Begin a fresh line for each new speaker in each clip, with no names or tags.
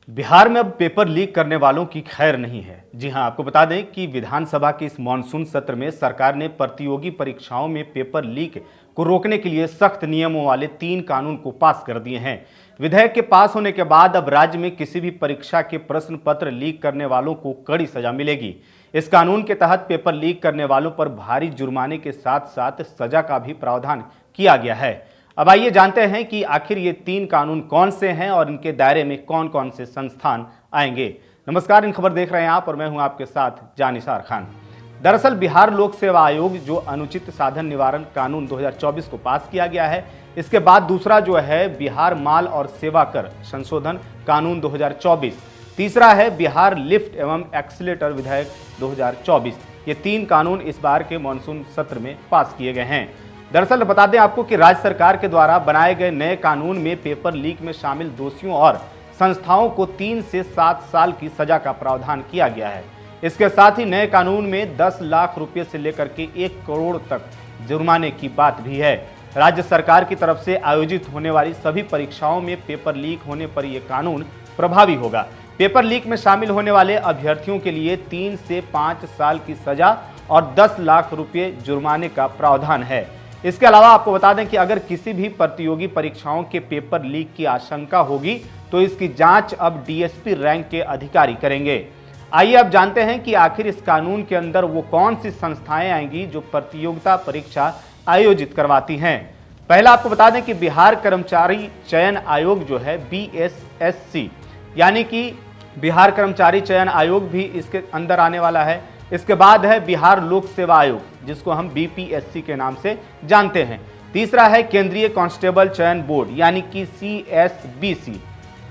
बिहार में अब paper leak करने वालों की खैर नहीं है। जी हां, आपको बता दें कि विधानसभा के इस मानसून सत्र में सरकार ने प्रतियोगी परीक्षाओं में पेपर लीक को रोकने के लिए सख्त नियमों वाले 3 कानून को पास कर दिए हैं। विधेयक के पास होने के बाद अब राज्य में किसी भी परीक्षा के प्रश्न पत्र लीक करने वालों को कड़ी सजा मिलेगी। इस कानून के तहत पेपर लीक करने वालों पर भारी जुर्माने के साथ साथ सजा का भी प्रावधान किया गया है। अब आइए जानते हैं कि आखिर ये 3 कानून कौन से हैं और इनके दायरे में कौन कौन से संस्थान आएंगे। नमस्कार, इन खबर देख रहे हैं आप और मैं हूं आपके साथ जानिसार खान। दरअसल बिहार लोक सेवा आयोग जो अनुचित साधन निवारण कानून 2024 को पास किया गया है, इसके बाद दूसरा जो है बिहार माल और सेवा कर संशोधन कानून 2024, तीसरा है बिहार लिफ्ट एवं एक्सीलेटर विधेयक 2024। ये 3 कानून इस बार के मानसून सत्र में पास किए गए हैं। दरअसल बता दें आपको कि राज्य सरकार के द्वारा बनाए गए नए कानून में पेपर लीक में शामिल दोषियों और संस्थाओं को 3 से 7 साल की सजा का प्रावधान किया गया है। इसके साथ ही नए कानून में 10 लाख रुपए से लेकर के 1 करोड़ तक जुर्माने की बात भी है। राज्य सरकार की तरफ से आयोजित होने वाली सभी परीक्षाओं में पेपर लीक होने पर यह कानून प्रभावी होगा। पेपर लीक में शामिल होने वाले अभ्यर्थियों के लिए 3 से 5 साल की सजा और 10 लाख रुपए जुर्माने का प्रावधान है। इसके अलावा आपको बता दें कि अगर किसी भी प्रतियोगी परीक्षाओं के पेपर लीक की आशंका होगी तो इसकी जांच अब डीएसपी रैंक के अधिकारी करेंगे। आइए अब जानते हैं कि आखिर इस कानून के अंदर वो कौन सी संस्थाएं आएंगी जो प्रतियोगिता परीक्षा आयोजित करवाती हैं। पहला आपको बता दें कि बिहार कर्मचारी चयन आयोग जो है BSSC, यानी कि बिहार कर्मचारी चयन आयोग भी इसके अंदर आने वाला है। इसके बाद है बिहार लोक सेवा आयोग, जिसको हम BPSC के नाम से जानते हैं। तीसरा है केंद्रीय कांस्टेबल चयन बोर्ड यानी कि CSBC।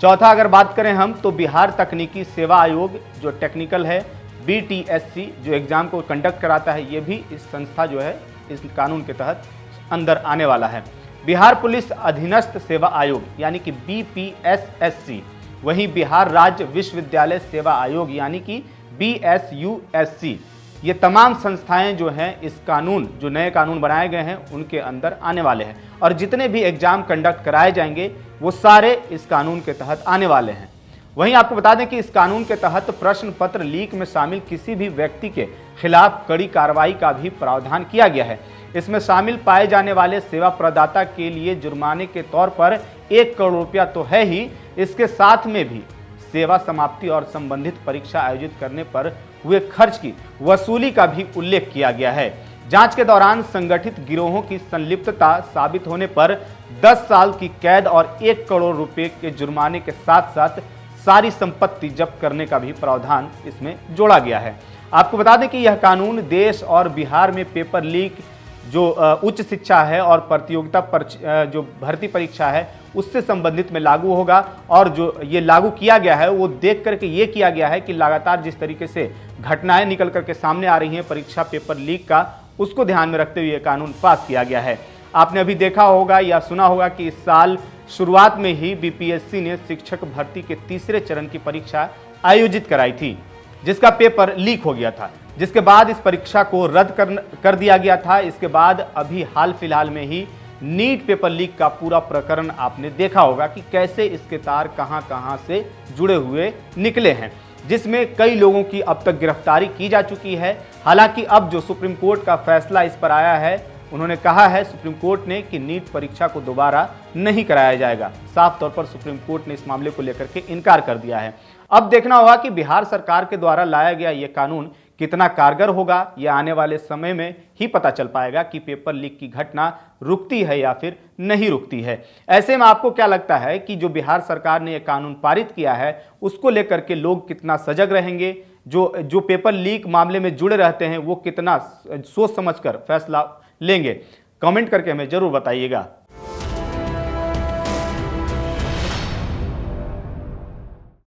चौथा अगर बात करें हम तो बिहार तकनीकी सेवा आयोग जो टेक्निकल है, BTSC जो एग्जाम को कंडक्ट कराता है, ये भी इस संस्था जो है इस कानून के तहत अंदर आने वाला है। बिहार पुलिस अधीनस्थ सेवा आयोग यानी कि BPSSC, वहीं बिहार राज्य विश्वविद्यालय सेवा आयोग यानी कि BSUSC। ये तमाम संस्थाएं जो हैं इस कानून जो नए कानून बनाए गए हैं उनके अंदर आने वाले हैं और जितने भी एग्जाम कंडक्ट कराए जाएंगे वो सारे इस कानून के तहत आने वाले हैं। वहीं आपको बता दें कि इस कानून के तहत प्रश्न पत्र लीक में शामिल किसी भी व्यक्ति के खिलाफ कड़ी कार्रवाई का भी प्रावधान किया गया है। इसमें शामिल पाए जाने वाले सेवा प्रदाता के लिए जुर्माने के तौर पर 1 करोड़ रुपया तो है ही, इसके साथ में भी सेवा समाप्ति और संबंधित परीक्षा आयोजित करने पर हुए खर्च की वसूली का भी उल्लेख किया गया है। जांच के दौरान संगठित गिरोहों की संलिप्तता साबित होने पर 10 साल की कैद और 1 करोड़ रुपए के जुर्माने के साथ साथ सारी संपत्ति जब्त करने का भी प्रावधान इसमें जोड़ा गया है। आपको बता दें कि यह कानून देश और बिहार में पेपर लीक जो उच्च शिक्षा है और प्रतियोगिता जो भर्ती परीक्षा है उससे संबंधित में लागू होगा। और जो ये लागू किया गया है वो देख करके ये किया गया है कि लगातार जिस तरीके से घटनाएं निकल करके सामने आ रही हैं परीक्षा पेपर लीक का, उसको ध्यान में रखते हुए ये कानून पास किया गया है। आपने अभी देखा होगा या सुना होगा कि इस साल शुरुआत में ही BPSC ने शिक्षक भर्ती के तीसरे चरण की परीक्षा आयोजित कराई थी, जिसका पेपर लीक हो गया था, जिसके बाद इस परीक्षा को रद्द कर दिया गया था। इसके बाद अभी हाल फिलहाल में ही नीट पेपर लीक का पूरा प्रकरण आपने देखा होगा कि कैसे इसके तार कहां से जुड़े हुए निकले हैं, जिसमें कई लोगों की अब तक गिरफ्तारी की जा चुकी है। हालांकि अब जो सुप्रीम कोर्ट का फैसला इस पर आया है, उन्होंने कहा है सुप्रीम कोर्ट ने कि नीट परीक्षा को दोबारा नहीं कराया जाएगा। साफ तौर पर सुप्रीम कोर्ट ने इस मामले को लेकर के इनकार कर दिया है। अब देखना होगा कि बिहार सरकार के द्वारा लाया गया यह कानून कितना कारगर होगा। यह आने वाले समय में ही पता चल पाएगा कि पेपर लीक की घटना रुकती है या फिर नहीं रुकती है। ऐसे में आपको क्या लगता है कि जो बिहार सरकार ने यह कानून पारित किया है उसको लेकर के लोग कितना सजग रहेंगे, जो पेपर लीक मामले में जुड़े रहते हैं वो कितना सोच समझकर फैसला लेंगे? कमेंट करके हमें जरूर बताइएगा।